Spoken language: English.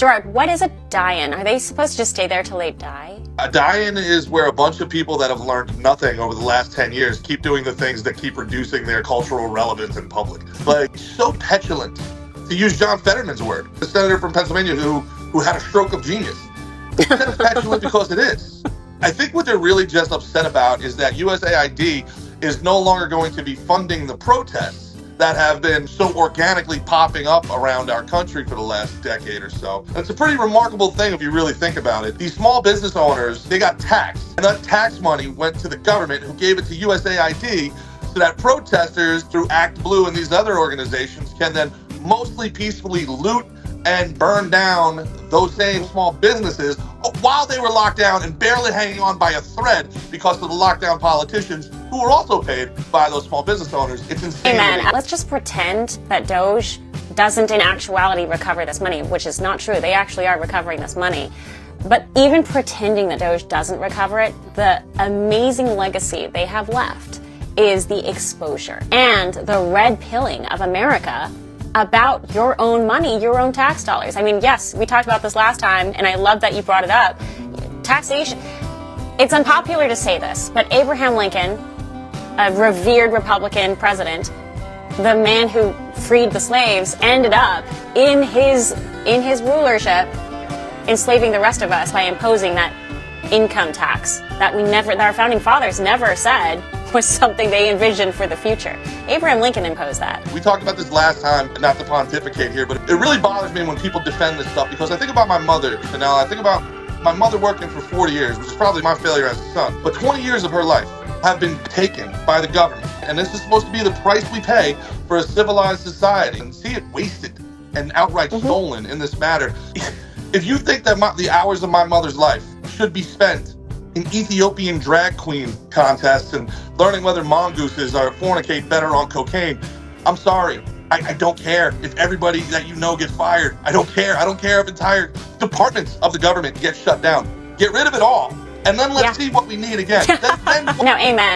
Gerard, what is a die-in? Are they supposed to just stay there till they die? A die-in is where a bunch of people that have learned nothing over the last 10 years keep doing the things that keep reducing their cultural relevance in public. Like, so petulant, to use John Fetterman's word, the senator from Pennsylvania who had a stroke of genius. Instead of petulant because it is. I think what they're really just upset about is that USAID is no longer going to be funding the protests that have been so organically popping up around our country for the last decade or so. And it's a pretty remarkable thing if you really think about it. These small business owners, they got taxed, and that tax money went to the government, who gave it to USAID, so that protesters through Act Blue and these other organizations can then mostly peacefully loot and burn down those same small businesses while they were locked down and barely hanging on by a thread because of the lockdown politicians who were also paid by those small business owners. It's insane. Amen. Let's just pretend that Doge doesn't in actuality recover this money, which is not true. They actually are recovering this money. But even pretending that Doge doesn't recover it, the amazing legacy they have left is the exposure and the red pilling of America about your own money, your own tax dollars. I mean, yes, we talked about this last time, and I love that you brought it up. Taxation. It's unpopular to say this, but Abraham Lincoln, a revered Republican president, the man who freed the slaves, ended up in his rulership enslaving the rest of us by imposing that income tax that our founding fathers never said was something they envisioned for the future. Abraham Lincoln imposed that. We talked about this last time, not to pontificate here, but it really bothers me when people defend this stuff, because I think about my mother, Chanel. I think about my mother working for 40 years, which is probably my failure as a son. But 20 years of her life have been taken by the government. And this is supposed to be the price we pay for a civilized society. And see it wasted and outright stolen in this matter. If you think that the hours of my mother's life should be spent in Ethiopian drag queen contests and learning whether mongooses are fornicate better on cocaine, I'm sorry. I don't care if everybody that you know gets fired. I don't care. I don't care if entire departments of the government get shut down. Get rid of it all. And then let's see what we need again. No, amen.